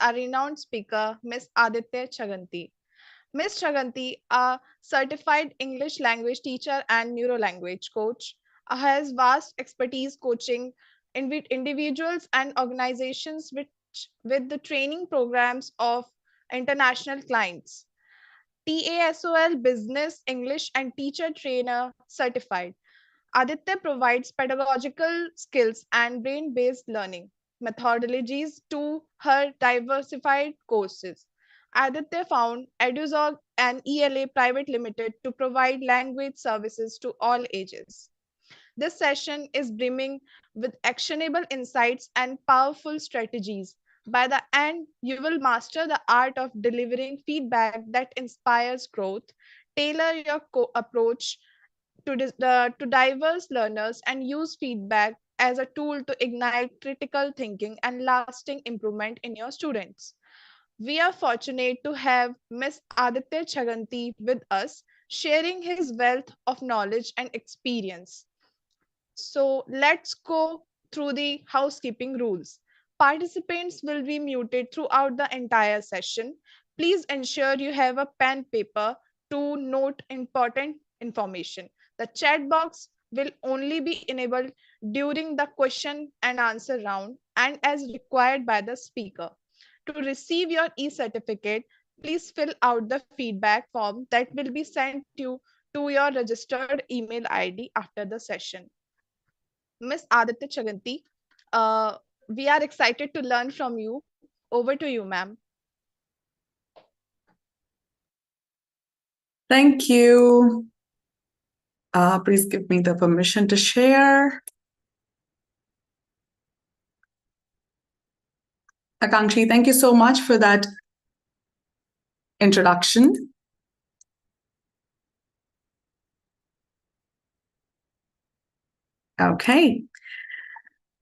our renowned speaker, Ms. Aditya Chaganti. Ms. Chaganti, a certified English language teacher and neuro-language coach, has vast expertise coaching individuals and organizations with the training programs of international clients. TASOL Business, English, and Teacher Trainer certified. Aditya provides pedagogical skills and brain-based learning methodologies to her diversified courses. Aditya found EduZog and ELA Private Limited to provide language services to all ages. This session is brimming with actionable insights and powerful strategies. By the end, you will master the art of delivering feedback that inspires growth, tailor your approach to diverse learners, and use feedback as a tool to ignite critical thinking and lasting improvement in your students. We are fortunate to have Ms. Aditya Chaganti with us, sharing his wealth of knowledge and experience. So let's go through the housekeeping rules. Participants will be muted throughout the entire session. Please ensure you have a pen paper to note important information. The chat box will only be enabled during the question and answer round and as required by the speaker. To receive your e-certificate, please fill out the feedback form that will be sent to your registered email ID after the session. Miss Aditya Chaganti, uh, we are excited to learn from you. Over to you, ma'am. Thank you. Please give me the permission to share. Akankshi, thank you so much for that introduction. Okay.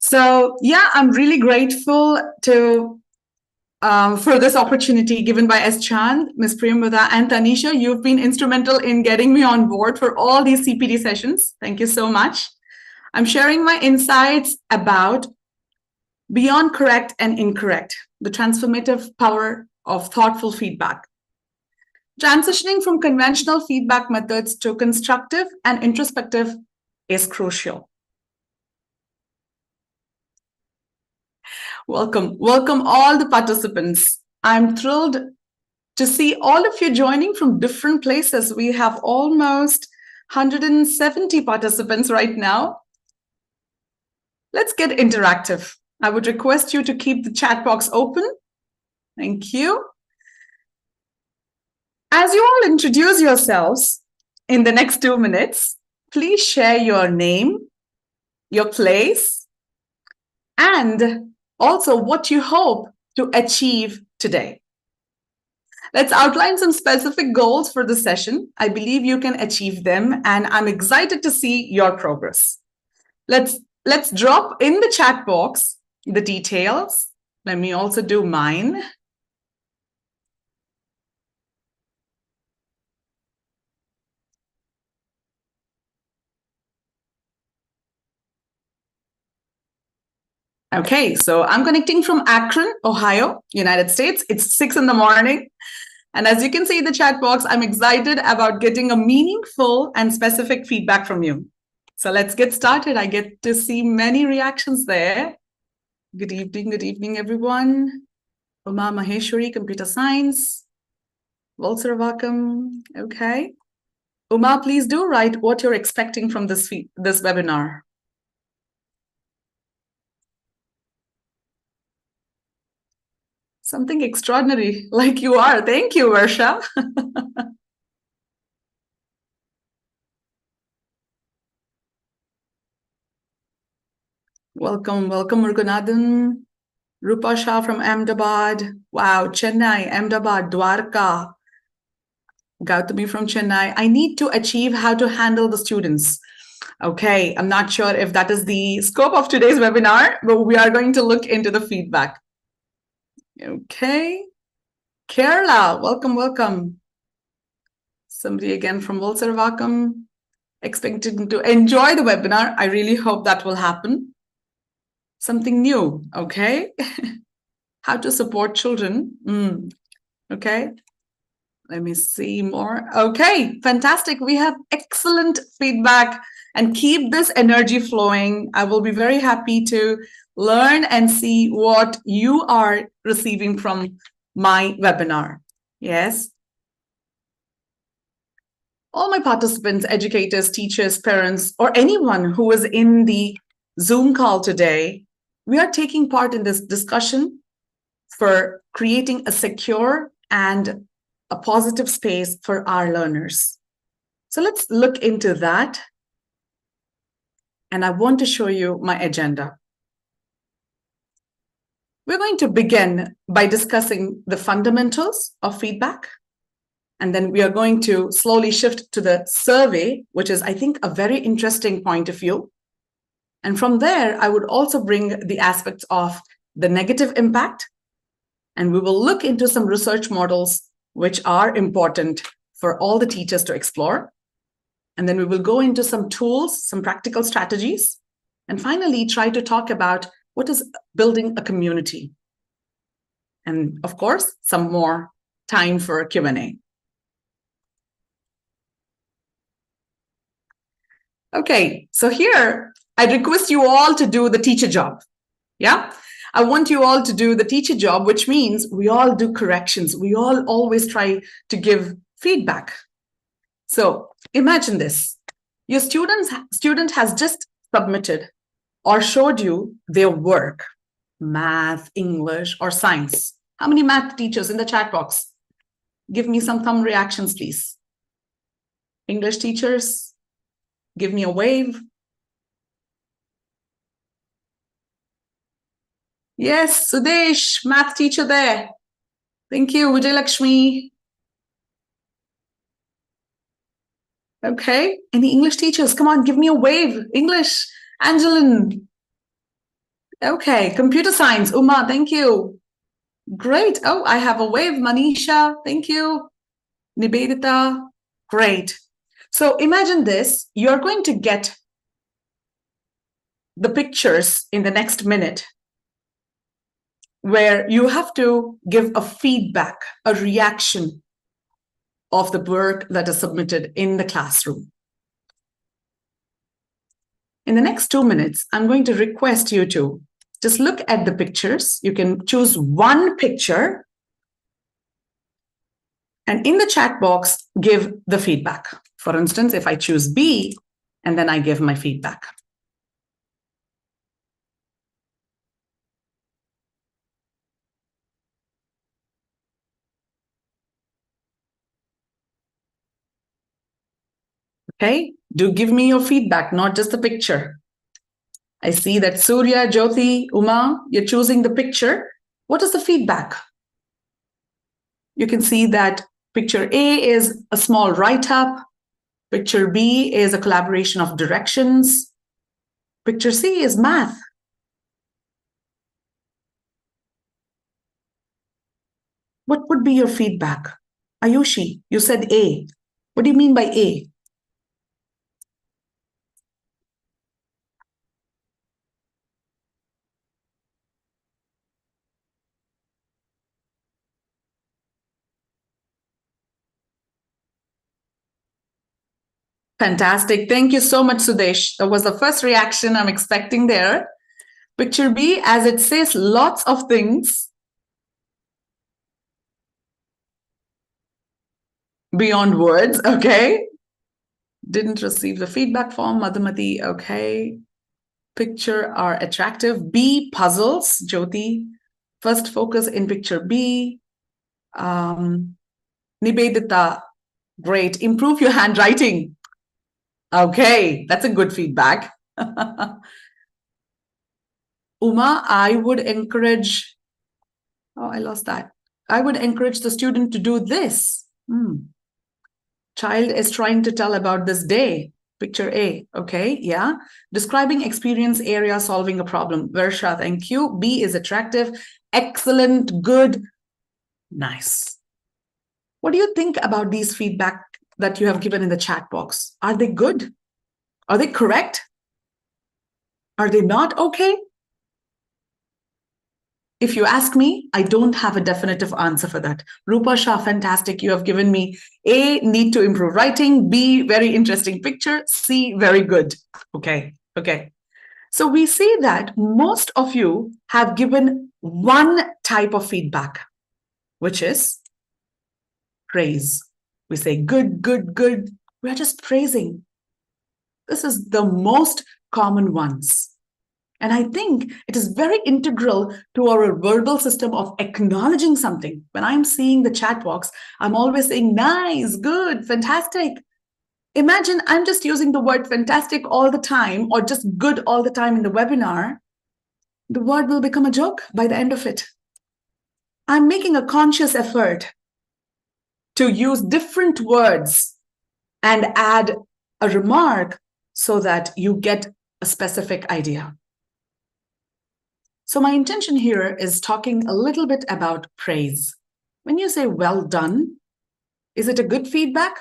So yeah, I'm really grateful to for this opportunity given by S. Chand, Ms. Priyamvada, and Tanisha. You've been instrumental in getting me on board for all these CPD sessions. Thank you so much. I'm sharing my insights about beyond correct and incorrect, the transformative power of thoughtful feedback. Transitioning from conventional feedback methods to constructive and introspective is crucial. Welcome all the participants. I'm thrilled to see all of you joining from different places. We have almost 170 participants right now. Let's get interactive. I would request you to keep the chat box open. Thank you. As you all introduce yourselves in the next 2 minutes, please share your name, your place, and also what you hope to achieve today. Let's outline some specific goals for the session. I believe you can achieve them, and I'm excited to see your progress. Let's drop in the chat box the details. Let me also do mine. Okay, so I'm connecting from Akron, Ohio, United States. It's 6 in the morning. And as you can see in the chat box, I'm excited about getting a meaningful and specific feedback from you. So let's get started. I get to see many reactions there. Good evening, everyone. Uma Maheshwari, Computer Science. Volser, welcome. Okay. Uma, please do write what you're expecting from this webinar. Something extraordinary, like you are. Thank you, Varsha. Welcome, Muruganathan. Rupa Shah from Ahmedabad. Wow, Chennai, Ahmedabad, Dwarka. Gautami from Chennai. I need to achieve how to handle the students. Okay, I'm not sure if that is the scope of today's webinar, but we are going to look into the feedback. Okay. Kerala, welcome. Somebody again from Volservakam, expecting to enjoy the webinar. I really hope that will happen. Something new, okay? how to support children. Okay. Let me see more. Okay, fantastic. We have excellent feedback and keep this energy flowing. I will be very happy to learn and see what you are receiving from my webinar. Yes. All my participants, educators, teachers, parents, or anyone who is in the Zoom call today, we are taking part in this discussion for creating a secure and a positive space for our learners. So let's look into that. And I want to show you my agenda. We're going to begin by discussing the fundamentals of feedback. And then we are going to slowly shift to the survey, which is, I think, a very interesting point of view. And from there, I would also bring the aspects of the negative impact. And we will look into some research models which are important for all the teachers to explore. And then we will go into some tools, some practical strategies, and finally try to talk about what is building a community. And of course, some more time for Q&A. Okay, so here I request you all to do the teacher job. Yeah, I want you all to do the teacher job, which means we all do corrections. We all always try to give feedback. So imagine this. Your student has just submitted or showed you their work, math, English, or science. How many math teachers in the chat box? Give me some thumb reactions, please. English teachers, give me a wave. Yes, Sudesh, math teacher there. Thank you, Vijay Lakshmi. Okay, any English teachers? Come on, give me a wave. English, Angeline. Okay, computer science, Uma, thank you. Great. Oh, I have a wave, Manisha. Thank you. Nivedita. Great. So imagine this. You're going to get the pictures in the next minute where you have to give a feedback, a reaction of the work that is submitted in the classroom. In the next 2 minutes, I'm going to request you to just look at the pictures. You can choose one picture and in the chat box, give the feedback. For instance, if I choose B and then I give my feedback. Okay, do give me your feedback, not just the picture. I see that Surya, Jyoti, Uma, you're choosing the picture. What is the feedback? You can see that picture A is a small write-up. Picture B is a collaboration of directions. Picture C is math. What would be your feedback? Ayushi, you said A. What do you mean by A? Fantastic. Thank you so much, Sudesh. That was the first reaction I'm expecting there. Picture B, as it says, lots of things beyond words. Okay. Didn't receive the feedback form. Madhumati, okay. Picture are attractive. B, puzzles. Jyoti, first focus in picture B. Nivedita, great. Improve your handwriting. Okay, that's a good feedback. Uma, I would encourage, oh, I lost that. I would encourage the student to do this. Child is trying to tell about this day. Picture A, okay, yeah. Describing experience area, solving a problem. Versha, thank you. B is attractive, excellent, good, nice. What do you think about these feedback that you have given in the chat box? Are they good? Are they correct? Are they not okay? If you ask me, I don't have a definitive answer for that. Rupa Shah, fantastic. You have given me A, need to improve writing, B, very interesting picture, C, very good. Okay. So we see that most of you have given one type of feedback, which is praise. We say good, good, good. We're just praising. This is the most common ones. And I think it is very integral to our verbal system of acknowledging something. When I'm seeing the chat box, I'm always saying nice, good, fantastic. Imagine I'm just using the word fantastic all the time or just good all the time in the webinar. The word will become a joke by the end of it. I'm making a conscious effort to use different words and add a remark so that you get a specific idea. So my intention here is talking a little bit about praise. When you say well done, is it a good feedback?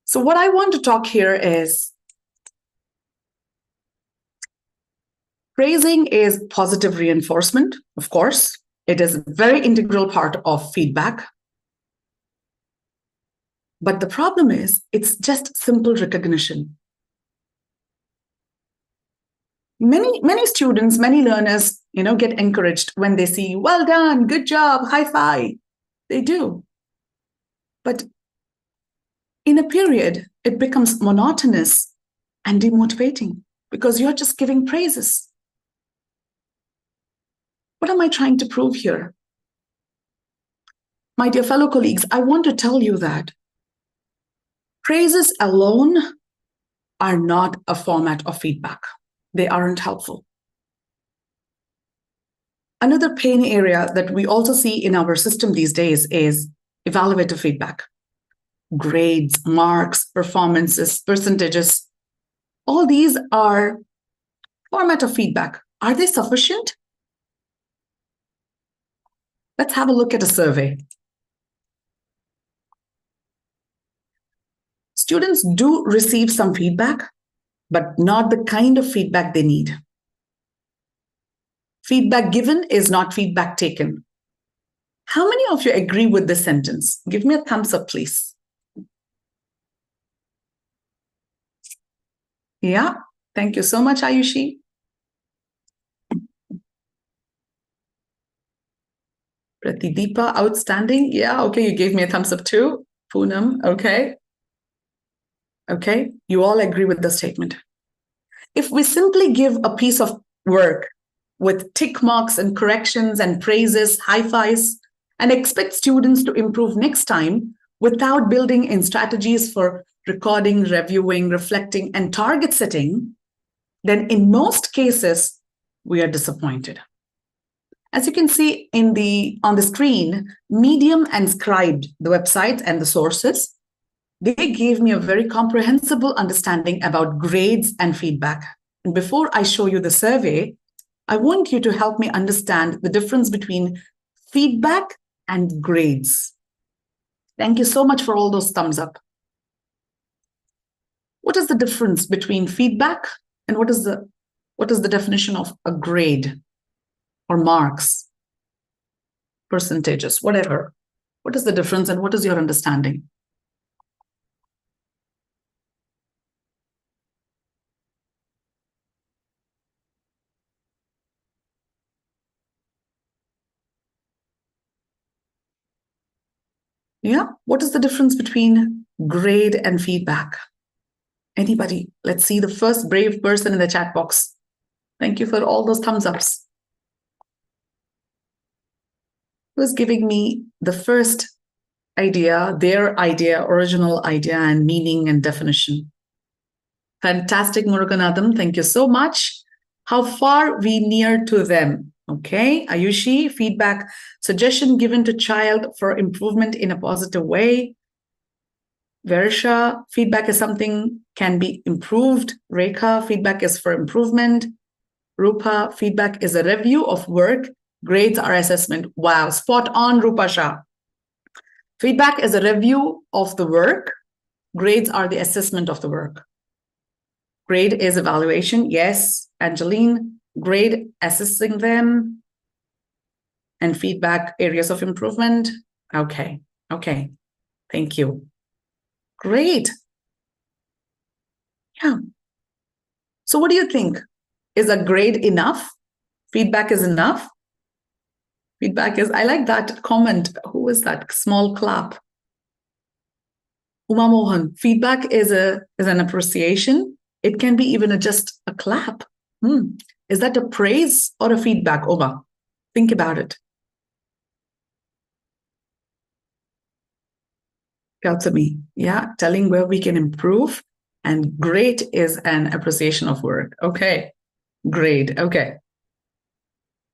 So what I want to talk here is praising is positive reinforcement, of course. It is a very integral part of feedback. But the problem is it's just simple recognition. Many students, many learners, get encouraged when they see, well done, good job, high five. They do. But in a period, it becomes monotonous and demotivating because you're just giving praises. What am I trying to prove here? My dear fellow colleagues, I want to tell you that praises alone are not a format of feedback. They aren't helpful. Another pain area that we also see in our system these days is evaluative feedback. Grades, marks, performances, percentages, all these are format of feedback. Are they sufficient? Let's have a look at a survey. Students do receive some feedback, but not the kind of feedback they need. Feedback given is not feedback taken. How many of you agree with this sentence? Give me a thumbs up, please. Yeah, thank you so much, Ayushi. Pratideepa, outstanding. Yeah, okay, you gave me a thumbs up too. Poonam, okay. Okay, you all agree with the statement. If we simply give a piece of work with tick marks and corrections and praises, high fives, and expect students to improve next time without building in strategies for recording, reviewing, reflecting, and target setting, then in most cases, we are disappointed. As you can see on the screen, Medium and Scribed, the websites and the sources, they gave me a very comprehensible understanding about grades and feedback. And before I show you the survey, I want you to help me understand the difference between feedback and grades. Thank you so much for all those thumbs up. What is the difference between feedback and what is the definition of a grade or marks, percentages, whatever? What is the difference and what is your understanding? Yeah, what is the difference between grade and feedback? Anybody? Let's see the first brave person in the chat box. Thank you for all those thumbs ups. Who's giving me the first idea, their idea, original idea, and meaning and definition? Fantastic, Muruganathan. Thank you so much. How far we near to them? Okay, Ayushi, feedback, suggestion given to child for improvement in a positive way. Versha, feedback is something can be improved. Rekha, feedback is for improvement. Rupa, feedback is a review of work. Grades are assessment. Wow, spot on, Rupa Shah. Feedback is a review of the work. Grades are the assessment of the work. Grade is evaluation. Yes, Angeline. Grade, assessing them. And feedback, areas of improvement. Okay. Thank you. Great. Yeah. So what do you think? Is a grade enough? Feedback is enough? Feedback is, I like that comment. Who is that? Small clap. Uma Mohan, feedback is an appreciation. It can be even just a clap. Is that a praise or a feedback, Uma? Think about it. Tell to me. Yeah, telling where we can improve. And great is an appreciation of work. Okay, great. Okay.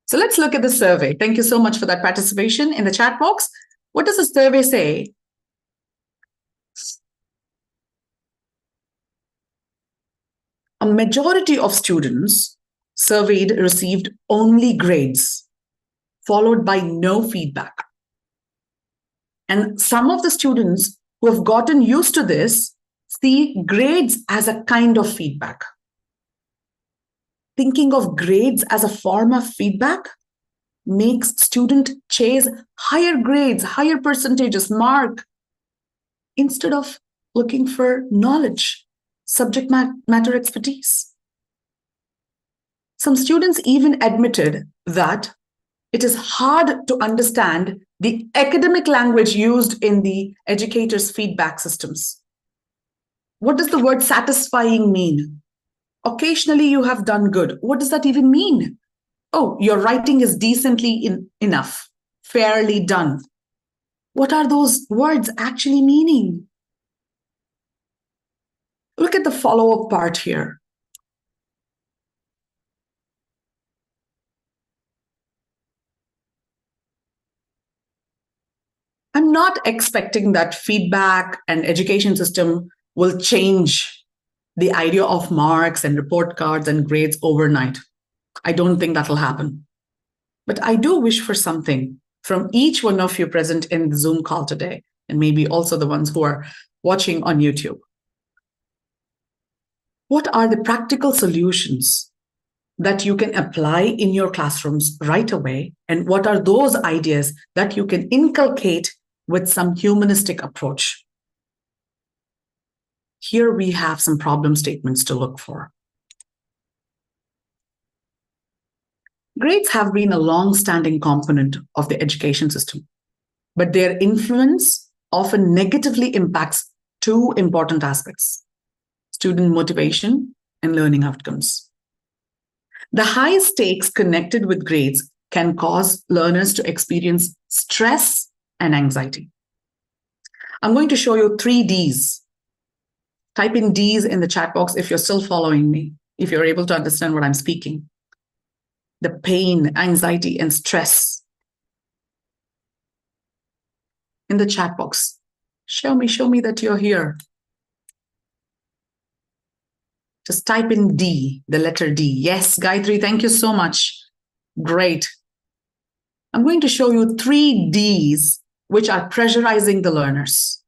So let's look at the survey. Thank you so much for that participation in the chat box. What does the survey say? A majority of students surveyed received only grades, followed by no feedback. And some of the students who have gotten used to this see grades as a kind of feedback. Thinking of grades as a form of feedback makes student chase higher grades, higher percentages, mark, instead of looking for knowledge, subject matter expertise. Some students even admitted that it is hard to understand the academic language used in the educators' feedback systems. What does the word satisfying mean? Occasionally you have done good. What does that even mean? Oh, your writing is decently enough, fairly done. What are those words actually meaning? Look at the follow-up part here. I'm not expecting that feedback and education system will change the idea of marks and report cards and grades overnight. I don't think that'll happen. But I do wish for something from each one of you present in the Zoom call today, and maybe also the ones who are watching on YouTube. What are the practical solutions that you can apply in your classrooms right away? And what are those ideas that you can inculcate with some humanistic approach? Here we have some problem statements to look for. Grades have been a long-standing component of the education system, but their influence often negatively impacts two important aspects: student motivation and learning outcomes. The high stakes connected with grades can cause learners to experience stress and anxiety. I'm going to show you 3 Ds. Type in Ds in the chat box if you're still following me, if you're able to understand what I'm speaking. The pain, anxiety, and stress. In the chat box, show me that you're here. Just type in D, the letter D. Yes, Gayatri, thank you so much. Great. I'm going to show you 3 Ds which are pressurizing the learners.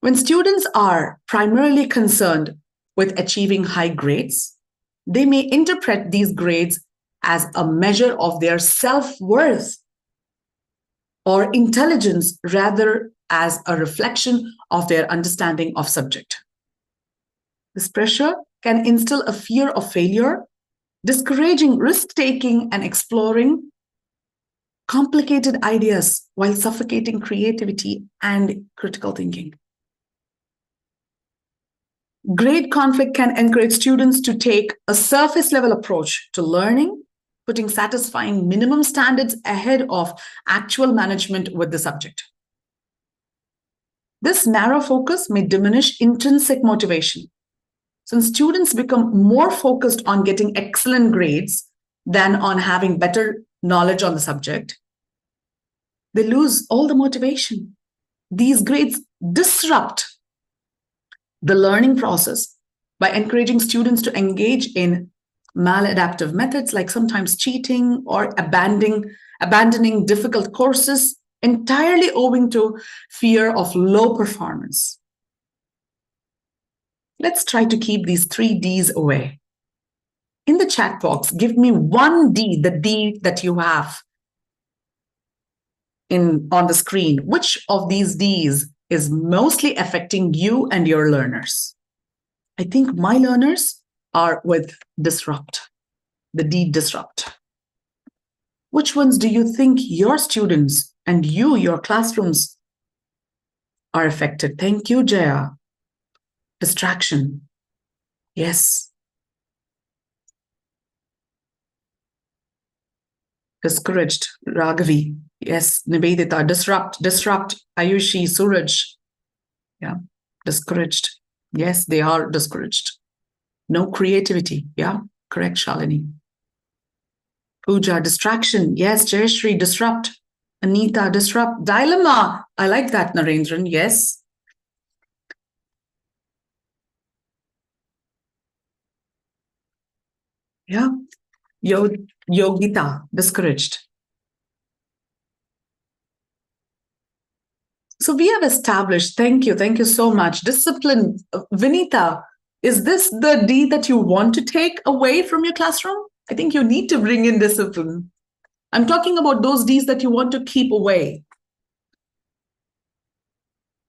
When students are primarily concerned with achieving high grades, they may interpret these grades as a measure of their self-worth or intelligence rather as a reflection of their understanding of subject. This pressure can instill a fear of failure, discouraging risk-taking and exploring complicated ideas while suffocating creativity and critical thinking. Grade conflict can encourage students to take a surface-level approach to learning, putting satisfying minimum standards ahead of actual management with the subject. This narrow focus may diminish intrinsic motivation, since students become more focused on getting excellent grades than on having better knowledge on the subject. They lose all the motivation. These grades disrupt the learning process by encouraging students to engage in maladaptive methods like sometimes cheating or abandoning difficult courses entirely owing to fear of low performance. Let's try to keep these 3 Ds away. In the chat box, give me one D, the D that you have on the screen. Which of these Ds is mostly affecting you and your learners? I think my learners are with disrupt, the D disrupt. Which ones do you think your students and your classrooms are affected? Thank you, Jaya. Distraction. Yes. Discouraged. Raghavi. Yes. Nivedita. Disrupt. Ayushi. Suraj. Yeah. Discouraged. Yes, they are discouraged. No creativity. Yeah. Correct, Shalini. Pooja. Distraction. Yes. Jayashri. Disrupt. Anita. Disrupt. Dilemma. I like that, Narendran. Yes. Yeah. Yogita. Discouraged. So we have established, thank you so much. Discipline. Vinita, is this the D that you want to take away from your classroom? I think you need to bring in discipline. I'm talking about those Ds that you want to keep away.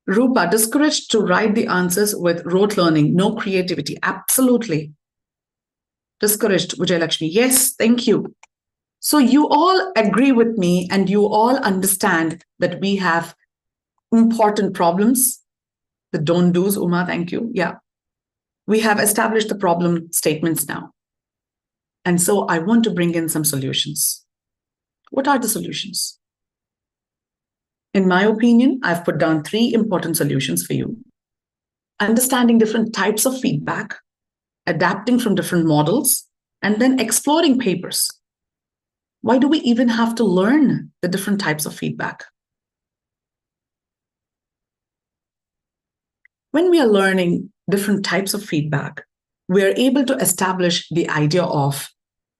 Rupa, discouraged to write the answers with rote learning, no creativity. Absolutely. Discouraged, Vijayalakshmi. Yes, thank you. So you all agree with me and you all understand that we have important problems. The don't do's, Uma, thank you. Yeah. We have established the problem statements now. And so I want to bring in some solutions. What are the solutions? In my opinion, I've put down 3 important solutions for you. Understanding different types of feedback, adapting from different models, and then exploring papers. Why do we even have to learn the different types of feedback? When we are learning different types of feedback, we are able to establish the idea of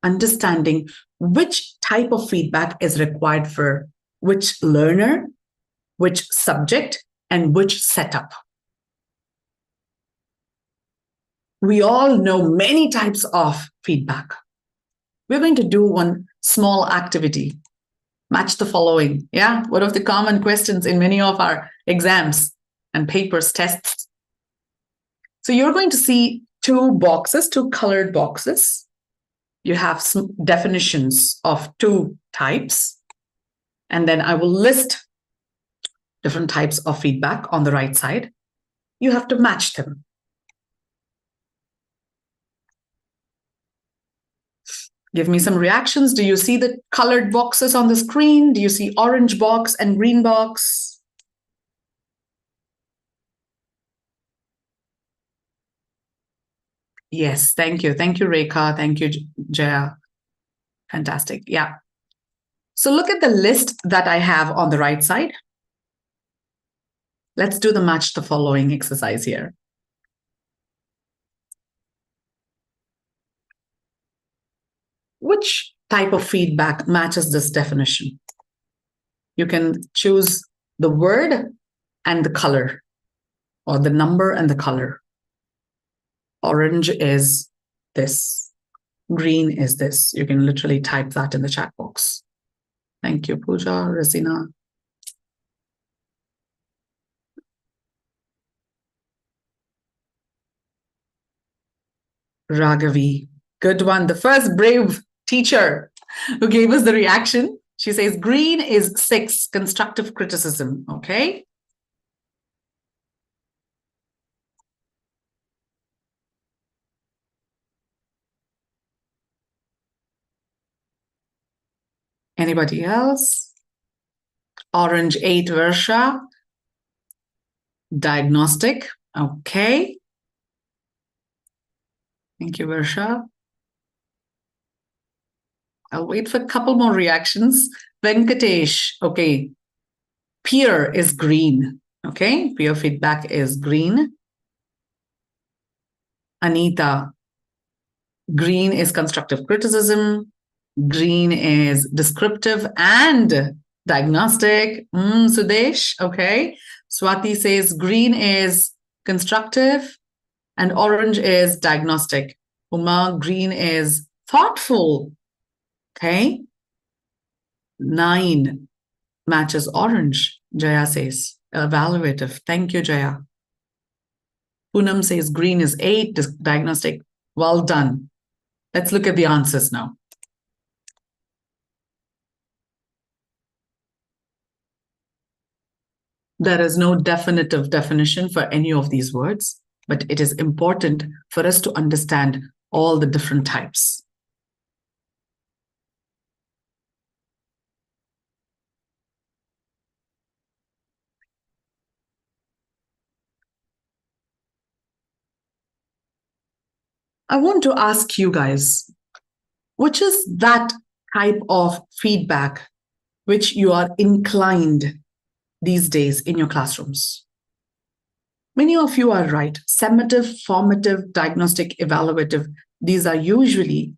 understanding which type of feedback is required for which learner, which subject, and which setup. We all know many types of feedback. We're going to do one small activity. Match the following. Yeah, one of the common questions in many of our exams and papers, tests. So you're going to see 2 boxes, 2 colored boxes. You have some definitions of 2 types. And then I will list different types of feedback on the right side. You have to match them. Give me some reactions. Do you see the colored boxes on the screen? Do you see orange box and green box? Yes, thank you. Thank you, Rekha. Thank you, Jaya. Fantastic. Yeah. So look at the list that I have on the right side. Let's do the match the following exercise here. Which type of feedback matches this definition? You can choose the word and the color, or the number and the color. Orange is this. Green is this. You can literally type that in the chat box. Thank you, Pooja, Rasina. Raghavi. Good one. The first brave teacher who gave us the reaction. She says green is 6, constructive criticism. Okay. Anybody else? Orange 8, Versha. Diagnostic. Okay. Thank you, Versha. I'll wait for a couple more reactions. Venkatesh. Okay. Peer is green. Okay. Peer feedback is green. Anita. Green is constructive criticism. Green is descriptive and diagnostic. Sudesh. Okay. Swati says green is constructive And orange is diagnostic. Uma, green is thoughtful. Okay. 9 matches orange, Jaya says. Evaluative. Thank you, Jaya. Poonam says green is 8, diagnostic. Well done. Let's look at the answers now. There is no definitive definition for any of these words, but it is important for us to understand all the different types. I want to ask you guys, which is that type of feedback which you are inclined these days in your classrooms? Many of you are right. Summative, formative, diagnostic, evaluative, these are usually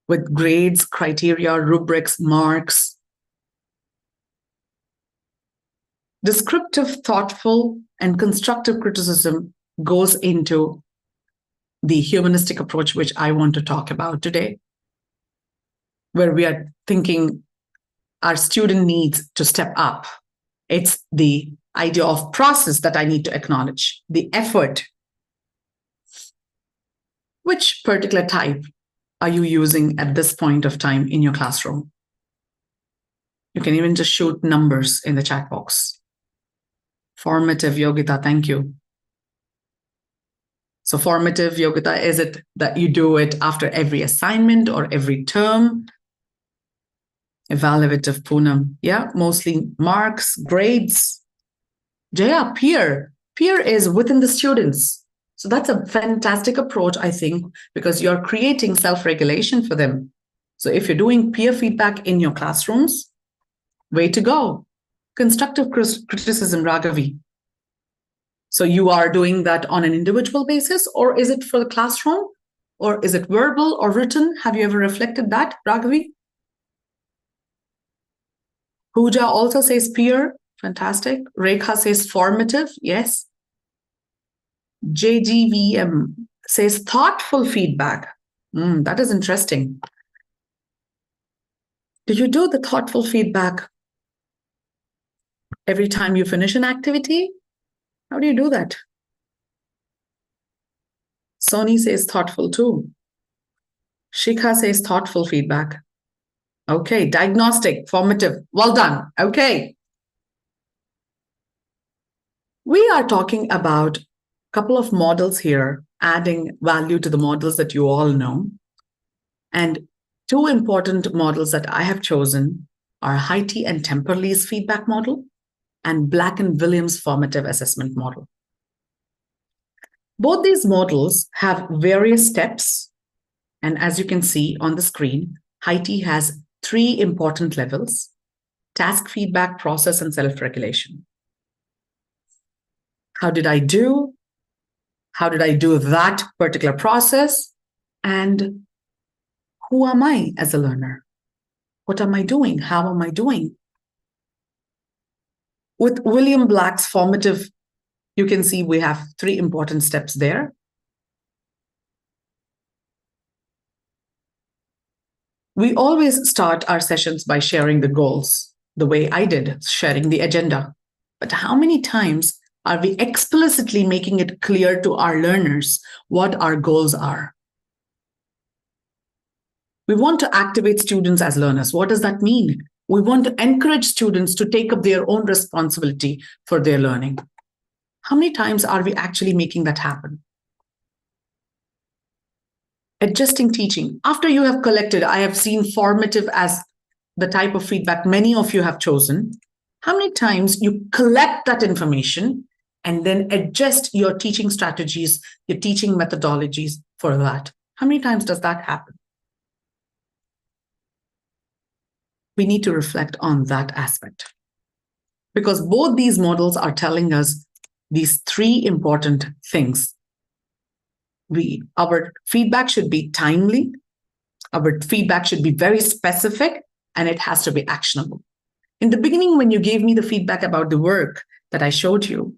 with grades, criteria, rubrics, marks. Descriptive, thoughtful, and constructive criticism goes into the humanistic approach, which I want to talk about today, where we are thinking our student needs to step up. It's the idea of process that I need to acknowledge, the effort. Which particular type are you using at this point of time in your classroom? You can even just shoot numbers in the chat box. Formative, Yogita, thank you. So formative, Yogita, is it that you do it after every assignment or every term? Evaluative, Poonam, yeah, mostly marks, grades. Jaya, peer. Peer is within the students. So that's a fantastic approach, I think, because you're creating self-regulation for them. So if you're doing peer feedback in your classrooms, way to go. Constructive criticism, Raghavi. So you are doing that on an individual basis, or is it for the classroom? Or is it verbal or written? Have you ever reflected that, Raghavi? Pooja also says peer. Fantastic. Rekha says formative. Yes. JGVM says thoughtful feedback. That is interesting. Do you do the thoughtful feedback every time you finish an activity? How do you do that? Sony says thoughtful too. Shikha says thoughtful feedback. Okay, diagnostic, formative. Well done. Okay. We are talking about a couple of models here, adding value to the models that you all know. And 2 important models that I have chosen are Haiti and Temperley's feedback model and Black and Williams formative assessment model. Both these models have various steps. And as you can see on the screen, Haiti has 3 important levels: task feedback, process, and self-regulation. How did I do? How did I do that particular process? And who am I as a learner? What am I doing? How am I doing? With William Black's formative, you can see we have 3 important steps there. We always start our sessions by sharing the goals, the way I did, sharing the agenda. But how many times are we explicitly making it clear to our learners what our goals are? We want to activate students as learners. What does that mean? We want to encourage students to take up their own responsibility for their learning. How many times are we actually making that happen? Adjusting teaching. After you have collected, I have seen formative as the type of feedback many of you have chosen. How many times you collect that information and then adjust your teaching strategies, your teaching methodologies for that? How many times does that happen? We need to reflect on that aspect, because both these models are telling us these 3 important things. Our feedback should be timely, our feedback should be very specific, and it has to be actionable. In the beginning, when you gave me the feedback about the work that I showed you,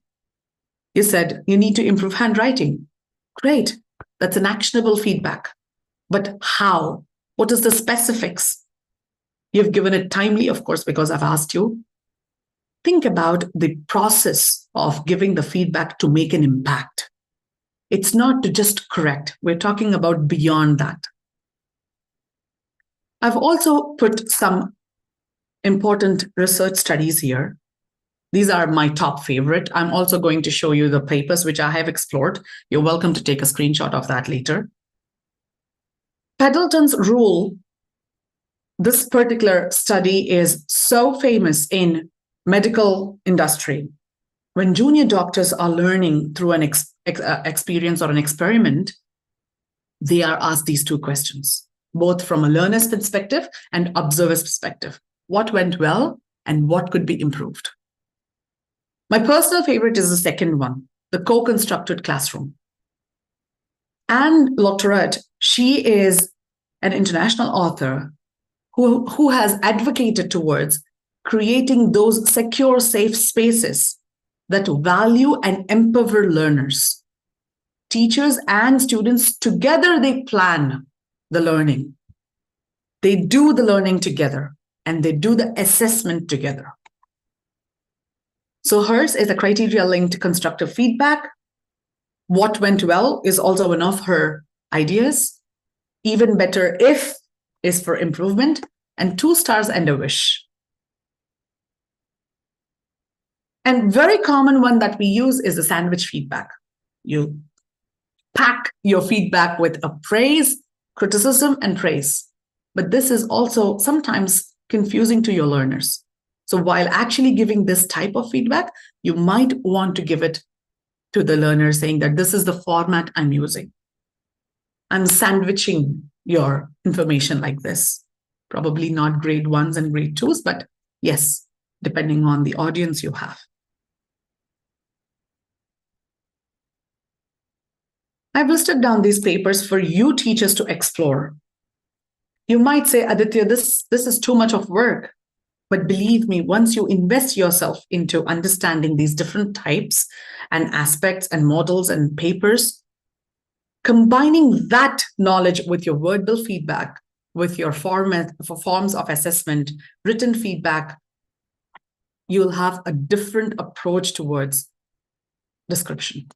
you said you need to improve handwriting. Great. That's an actionable feedback. But how? What is the specifics? You've given it timely, of course, because I've asked you. Think about the process of giving the feedback to make an impact. It's not to just correct. We're talking about beyond that. I've also put some important research studies here. These are my top favorite. I'm also going to show you the papers which I have explored. You're welcome to take a screenshot of that later. Pendleton's rule, this particular study is so famous in medical industry. When junior doctors are learning through an experience or an experiment, they are asked these two questions, both from a learner's perspective and observer's perspective. What went well and what could be improved? My personal favorite is the second one, the co-constructed classroom. Anne Lotterette, she is an international author who has advocated towards creating those secure, safe spaces that value and empower learners. Teachers and students together, they plan the learning. They do the learning together and they do the assessment together. So hers is a criteria linked constructive feedback. What went well is also one of her ideas. Even better if is for improvement, and 2 stars and a wish. And very common one that we use is the sandwich feedback. You pack your feedback with a praise, criticism, and praise. But this is also sometimes confusing to your learners. So while actually giving this type of feedback, you might want to give it to the learner saying that this is the format I'm using. I'm sandwiching your information like this. Probably not grade 1s and grade 2s, but yes, depending on the audience you have. I've listed down these papers for you teachers to explore. You might say, Aditya, this is too much of work. But believe me, once you invest yourself into understanding these different types and aspects and models and papers, combining that knowledge with your verbal feedback, with your forms of assessment, written feedback, you'll have a different approach towards description.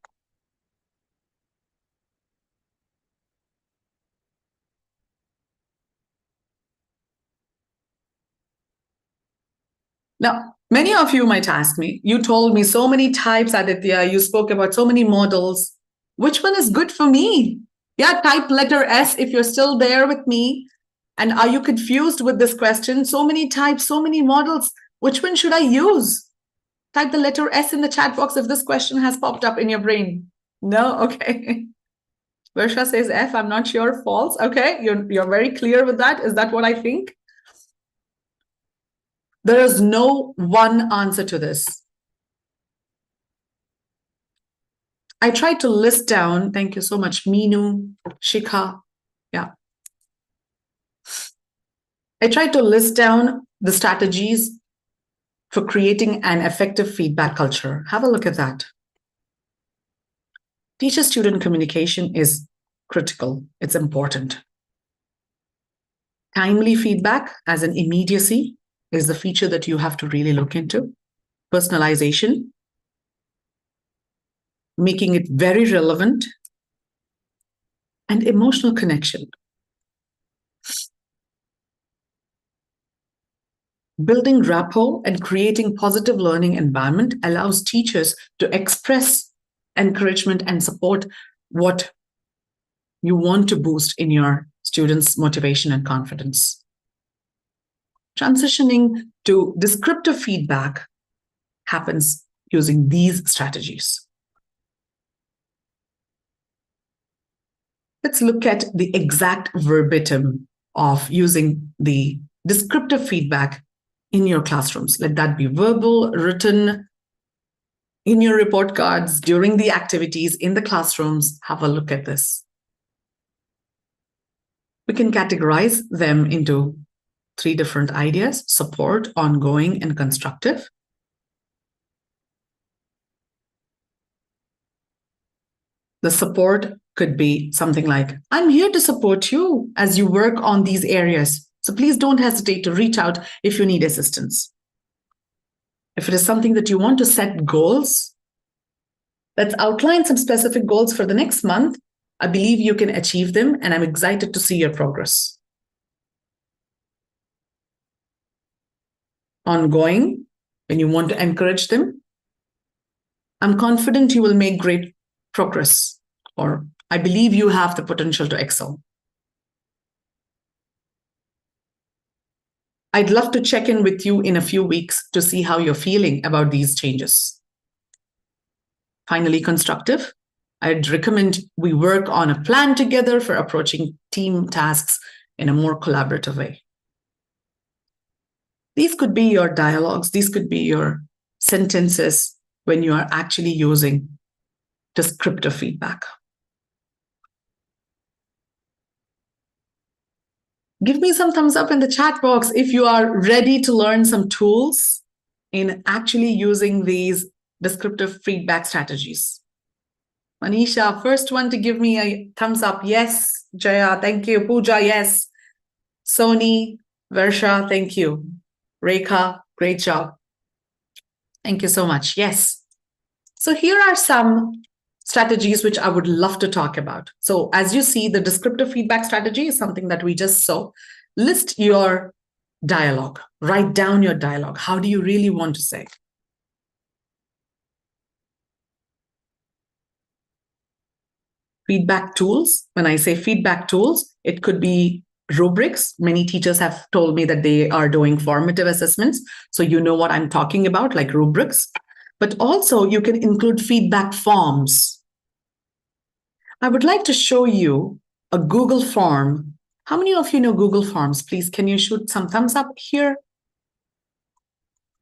Now, many of you might ask me, you told me so many types, Aditya, you spoke about so many models. Which one is good for me? Yeah, type letter S if you're still there with me. And are you confused with this question? So many types, so many models. Which one should I use? Type the letter S in the chat box if this question has popped up in your brain. No? Okay. Versha says F. I'm not sure. False. Okay. You're very clear with that. Is that what I think? There is no one answer to this. I tried to list down, thank you so much, Minu, Shikha. Yeah. I tried to list down the strategies for creating an effective feedback culture. Have a look at that. Teacher-student communication is critical. It's important. Timely feedback as an immediacy is the feature that you have to really look into. Personalization, making it very relevant, and emotional connection. Building rapport and creating positive learning environment allows teachers to express encouragement and support what you want to boost in your students' motivation and confidence. Transitioning to descriptive feedback happens using these strategies. Let's look at the exact verbatim of using the descriptive feedback in your classrooms. Let that be verbal, written, in your report cards, during the activities, in the classrooms. Have a look at this. We can categorize them into 3 different ideas: support, ongoing, and constructive. The support could be something like, I'm here to support you as you work on these areas. So please don't hesitate to reach out if you need assistance. If it is something that you want to set goals, let's outline some specific goals for the next month. I believe you can achieve them, and I'm excited to see your progress. Ongoing, when you want to encourage them, I'm confident you will make great progress, or I believe you have the potential to excel. I'd love to check in with you in a few weeks to see how you're feeling about these changes. Finally, constructive. I'd recommend we work on a plan together for approaching team tasks in a more collaborative way. These could be your dialogues, these could be your sentences when you are actually using descriptive feedback. Give me some thumbs up in the chat box if you are ready to learn some tools in actually using these descriptive feedback strategies. Manisha, first one to give me a thumbs up. Yes. Jaya, thank you. Pooja, yes. Sony, Versha, thank you. Rekha, great job. Thank you so much. Yes. So here are some strategies which I would love to talk about. So as you see, the descriptive feedback strategy is something that we just saw. List your dialogue. Write down your dialogue. How do you really want to say? Feedback tools. When I say feedback tools, it could be rubrics. Many teachers have told me that they are doing formative assessments. So you know what I'm talking about, like rubrics. But also you can include feedback forms. I would like to show you a Google form. How many of you know Google Forms? Please, can you shoot some thumbs up here?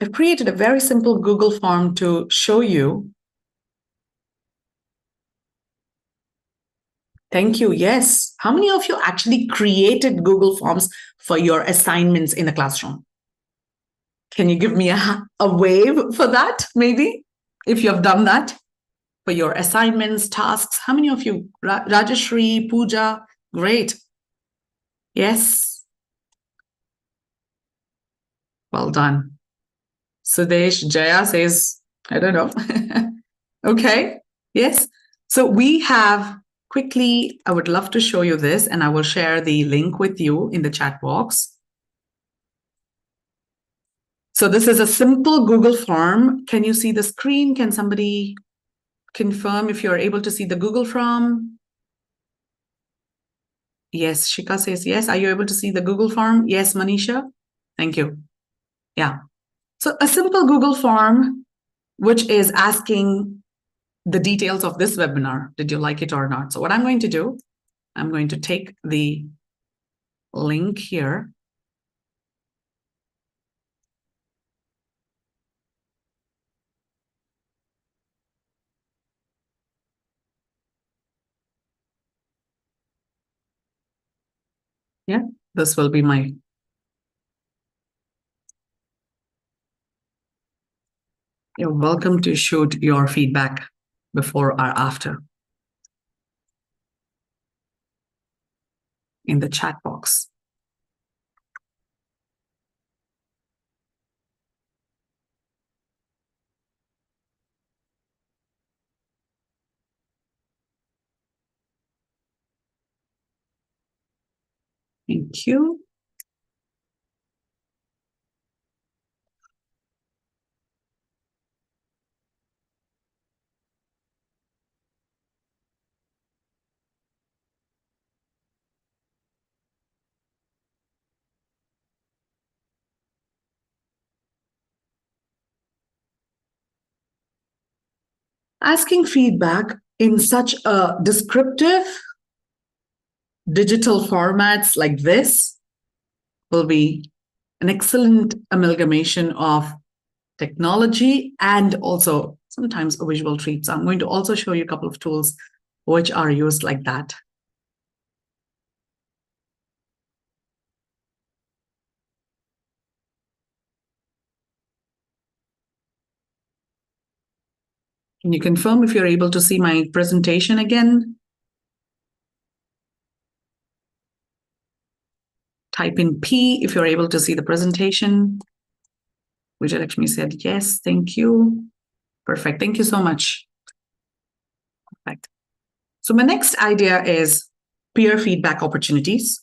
I've created a very simple Google form to show you. Thank you. Yes. How many of you actually created Google Forms for your assignments in the classroom? Can you give me a wave for that, maybe, if you have done that for your assignments, tasks? How many of you? Rajashri, Pooja, great. Yes. Well done. Sudesh, Jaya says, I don't know. Okay. Yes. So we have quickly, I would love to show you this, and I will share the link with you in the chat box. So this is a simple Google form. Can you see the screen? Can somebody confirm if you're able to see the Google form? Yes, Shika says yes. Are you able to see the Google form? Yes, Manisha. Thank you. Yeah. So a simple Google form, which is asking the details of this webinar. Did you like it or not? So what I'm going to do, I'm going to take the link here. Yeah, this will be my. You're welcome to shoot your feedback before or after in the chat box. Thank you. Asking feedback in such a descriptive digital formats like this will be an excellent amalgamation of technology and also sometimes a visual treat. So I'm going to also show you a couple of tools which are used like that. Can you confirm if you're able to see my presentation again? Type in P if you're able to see the presentation. Vijayalakshmi said yes, thank you. Perfect, thank you so much. Perfect. So my next idea is peer feedback opportunities.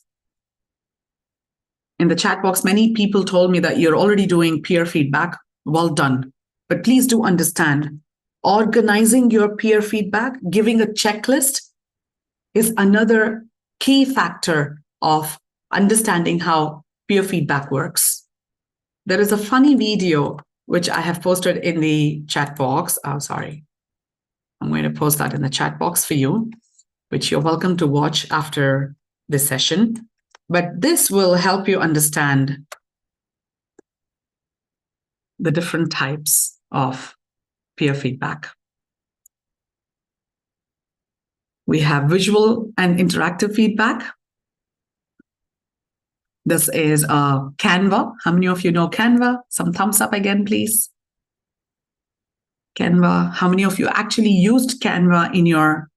In the chat box, many people told me that you're already doing peer feedback. Well done. But please do understand, organizing your peer feedback, giving a checklist is another key factor of understanding how peer feedback works. There is a funny video which I have posted in the chat box. Oh, sorry. I'm going to post that in the chat box for you, which you're welcome to watch after this session. But this will help you understand the different types of peer feedback. We have visual and interactive feedback. This is Canva. How many of you know Canva? Some thumbs up again, please. Canva. How many of you actually used Canva in your...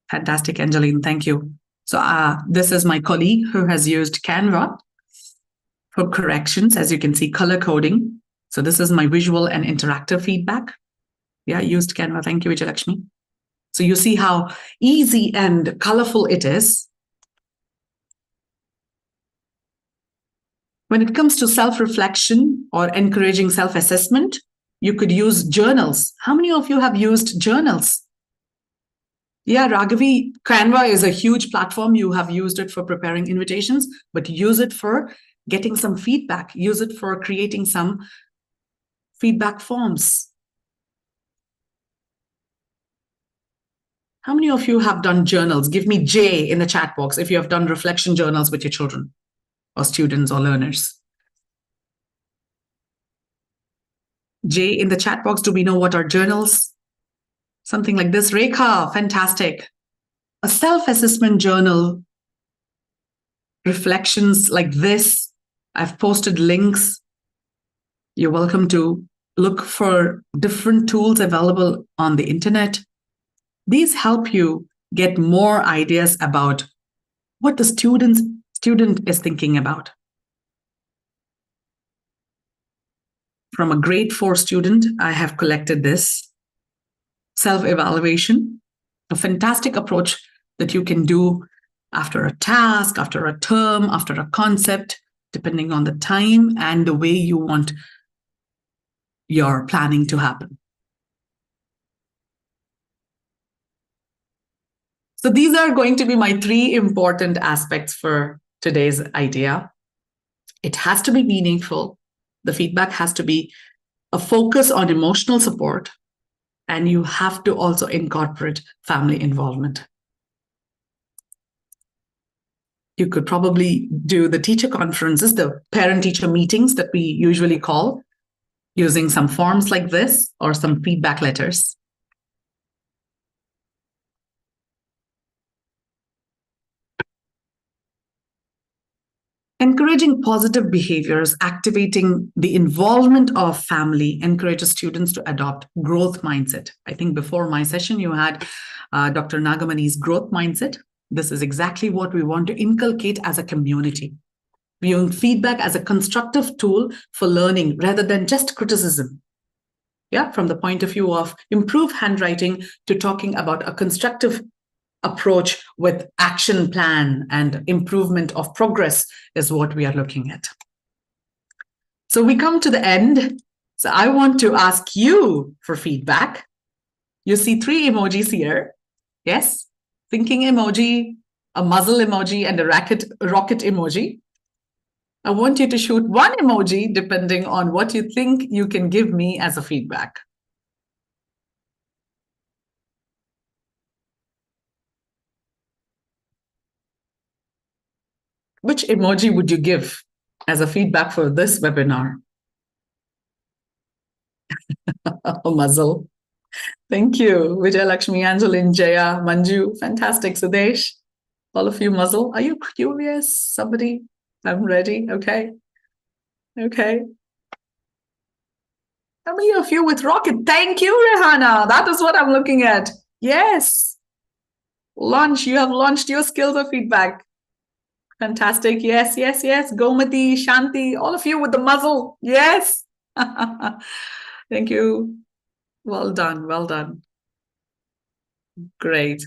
Fantastic, Angeline. Thank you. So this is my colleague who has used Canva for corrections. As you can see, color coding. So this is my visual and interactive feedback. Yeah, used Canva. Thank you, Vijayalakshmi. So you see how easy and colorful it is. When it comes to self-reflection or encouraging self-assessment, you could use journals. How many of you have used journals? Yeah, Raghavi, Canva is a huge platform. You have used it for preparing invitations, but use it for getting some feedback. Use it for creating some feedback forms. How many of you have done journals? Give me J in the chat box if you have done reflection journals with your children or students or learners. J in the chat box, do we know what are journals? Something like this. Rekha, fantastic. A self-assessment journal, reflections like this. I've posted links. You're welcome to look for different tools available on the internet. These help you get more ideas about what the student is thinking about. From a grade 4 student, I have collected this. Self-evaluation, a fantastic approach that you can do after a task, after a term, after a concept, depending on the time and the way you want your planning to happen. So these are going to be my 3 important aspects for today's idea. It has to be meaningful. The feedback has to be a focus on emotional support, and you have to also incorporate family involvement. You could probably do the teacher conferences, the parent-teacher meetings that we usually call, using some forms like this or some feedback letters. Encouraging positive behaviors, activating the involvement of family encourages students to adopt growth mindset. I think before my session, you had Dr. Nagamani's growth mindset. This is exactly what we want to inculcate as a community. Viewing feedback as a constructive tool for learning rather than just criticism. Yeah, from the point of view of improved handwriting to talking about a constructive approach with action plan and improvement of progress is what we are looking at. So we come to the end. So I want to ask you for feedback. You see 3 emojis here. Yes, thinking emoji, a muzzle emoji, and a rocket emoji. I want you to shoot 1 emoji depending on what you think you can give me as a feedback. Which emoji would you give as a feedback for this webinar? A muzzle. Thank you. Vijayalakshmi, Angeline, Jaya, Manju. Fantastic. Sudesh, all of you muzzle. Are you curious? Somebody? I'm ready. Okay. Okay. How many of you with rocket? Thank you, Rehana. That is what I'm looking at. Yes. Launch. You have launched your skills of feedback. Fantastic. Yes, yes, yes. Gomati, Shanti, all of you with the muzzle. Yes. Thank you. Well done. Well done. Great.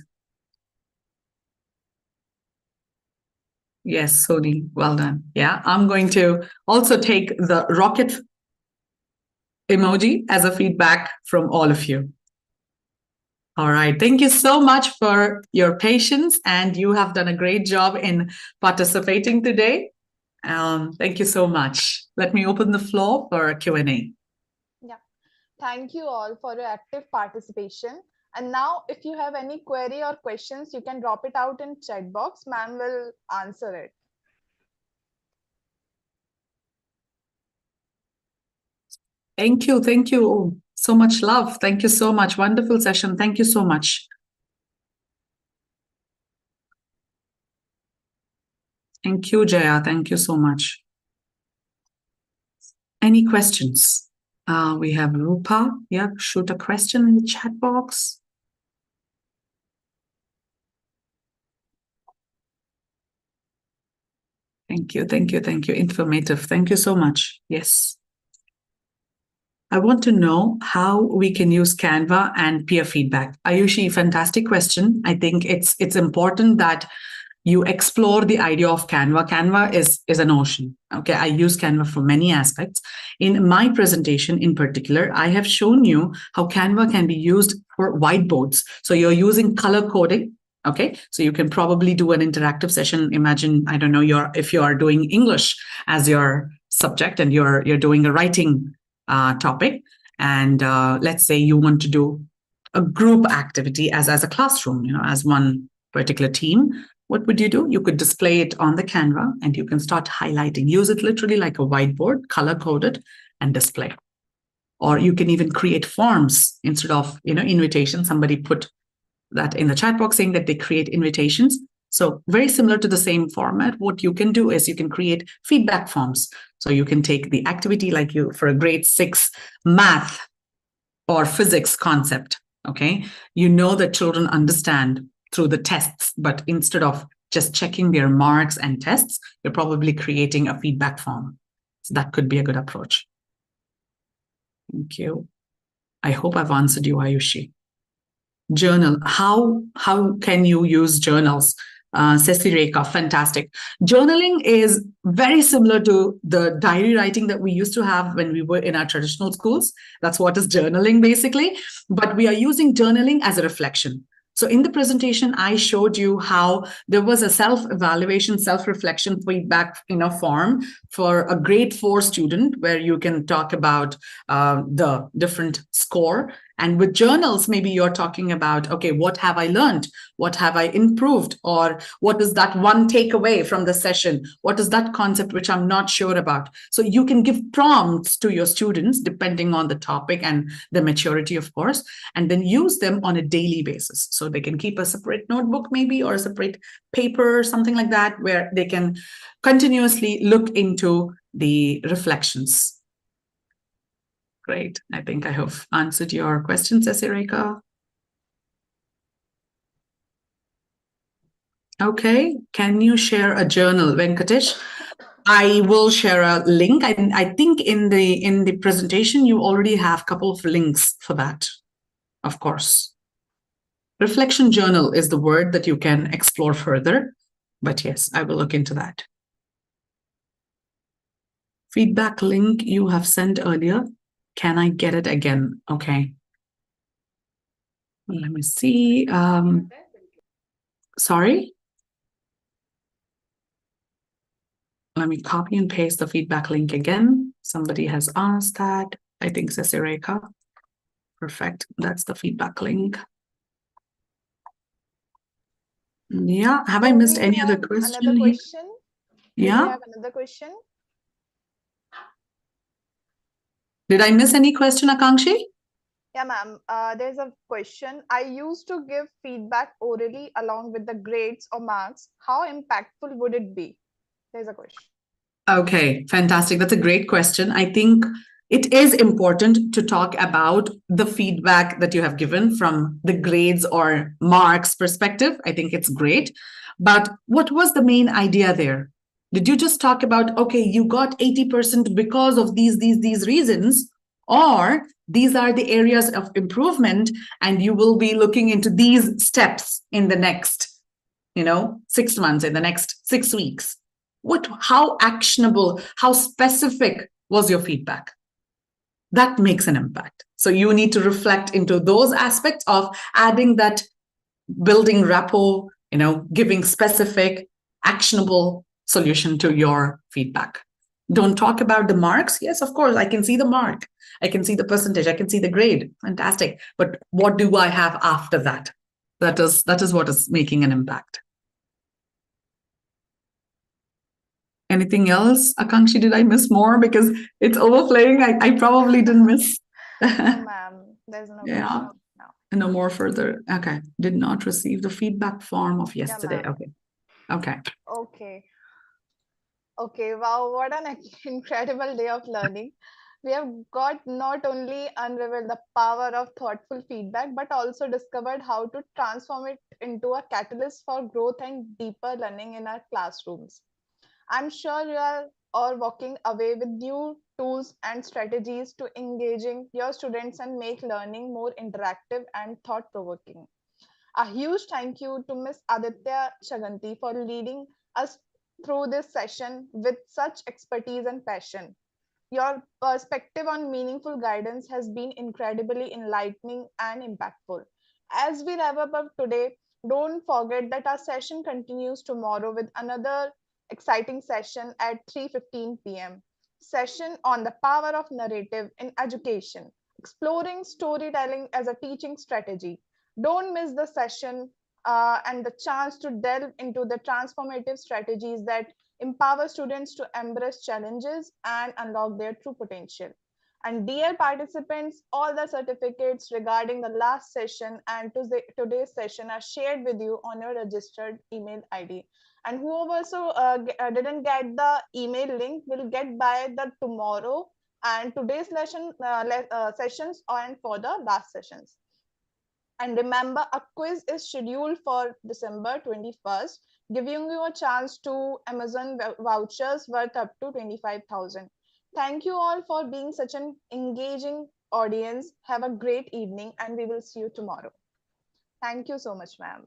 Yes, Sony. Well done. Yeah. I'm going to also take the rocket emoji as a feedback from all of you. All right. Thank you so much for your patience, and you have done a great job in participating today. Thank you so much. Let me open the floor for Q&A. Yeah. Thank you all for your active participation. And now, if you have any query or questions, you can drop it out in chat box. Ma'am will answer it. Thank you. Thank you. Oh, so much love. Thank you so much. Wonderful session. Thank you so much. Thank you, Jaya. Thank you so much. Any questions? We have Rupa. Yeah, shoot a question in the chat box. Thank you. Thank you. Thank you. Informative. Thank you so much. Yes. I want to know how we can use Canva and peer feedback. Ayushi, fantastic question. I think it's important that you explore the idea of Canva. Canva is an ocean. Okay, I use Canva for many aspects. In my presentation in particular, I have shown you how Canva can be used for whiteboards. So you're using color coding. Okay, so you can probably do an interactive session. Imagine, I don't know, if you are doing English as your subject and you're doing a writing topic, and let's say you want to do a group activity as a classroom, as one particular team. What would you do? You could display it on the Canva and you can start highlighting. Use it literally like a whiteboard, color coded, and display. Or you can even create forms instead of invitation. Somebody put that in the chat box saying that they create invitations. So very similar to the same format. What you can do is you can create feedback forms. So you can take the activity like you for a grade 6 math or physics concept. Okay, you know that children understand through the tests, but instead of just checking their marks and tests, you're probably creating a feedback form. So that could be a good approach. Thank you. I hope I've answered you, Ayushi. Journal. How can you use journals? Sesi Rekha, fantastic. Journaling is very similar to the diary writing that we used to have when we were in our traditional schools. That's what is journaling basically. But we are using journaling as a reflection. So in the presentation, I showed you how there was a self-evaluation, self-reflection feedback form for a grade 4 student where you can talk about the different score. And with journals, maybe you're talking about, okay, what have I learned? What have I improved? Or what is that one takeaway from the session? What is that concept which I'm not sure about? So you can give prompts to your students depending on the topic and the maturity, of course, and then use them on a daily basis. So they can keep a separate notebook maybe or a separate paper or something like that where they can continuously look into the reflections. Great. I think I have answered your question, Sesireka. Okay. Can you share a journal, Venkatesh? I will share a link. I think in the presentation you already have a couple of links for that, of course. Reflection journal is the word that you can explore further. But yes, I will look into that. Feedback link you have sent earlier. Can I get it again? Okay. Let me see. Sorry? Let me copy and paste the feedback link again. Somebody has asked that. I think Sesireka. Perfect. That's the feedback link. Yeah. Have I missed any other question? Another question? Yeah. Do we have another question? Did I miss any question, Akankshi? Yeah, ma'am. There's a question. I used to give feedback orally along with the grades or marks. How impactful would it be? There's a question. Okay, fantastic. That's a great question. I think it is important to talk about the feedback that you have given from the grades or marks perspective. I think it's great. But what was the main idea there? Did you just talk about, okay, you got 80% because of these reasons, or these are the areas of improvement, and you will be looking into these steps in the next, 6 months, in the next 6 weeks? How actionable, how specific was your feedback? That makes an impact. So you need to reflect into those aspects of adding that, building rapport, giving specific, actionable solution to your feedback. Don't talk about the marks. Yes, of course, I can see the mark. I can see the percentage. I can see the grade. Fantastic. But what do I have after that? That is what is making an impact. Anything else, Akankshi? Did I miss more? Because it's overflowing. I probably didn't miss. No, ma'am. There's no Yeah. question. No. No more further. Okay. Did not receive the feedback form of yesterday. Yeah, Okay. Okay. okay. Okay, wow, what an incredible day of learning. We have got not only unraveled the power of thoughtful feedback, but also discovered how to transform it into a catalyst for growth and deeper learning in our classrooms. I'm sure you are all walking away with new tools and strategies to engaging your students and make learning more interactive and thought provoking. A huge thank you to Ms. Aditya Chaganti for leading us through this session with such expertise and passion. Your perspective on meaningful guidance has been incredibly enlightening and impactful. As we wrap up today, don't forget that our session continues tomorrow with another exciting session at 3:15 p.m. Session on the power of narrative in education, exploring storytelling as a teaching strategy. Don't miss the session and the chance to delve into the transformative strategies that empower students to embrace challenges and unlock their true potential. And dear participants, all the certificates regarding the last session and today's session are shared with you on your registered email ID. And whoever also didn't get the email link will get by the tomorrow and today's sessions and for the last sessions. And remember, a quiz is scheduled for December 21st, giving you a chance to Amazon vouchers worth up to 25,000. Thank you all for being such an engaging audience. Have a great evening, and we will see you tomorrow. Thank you so much, ma'am.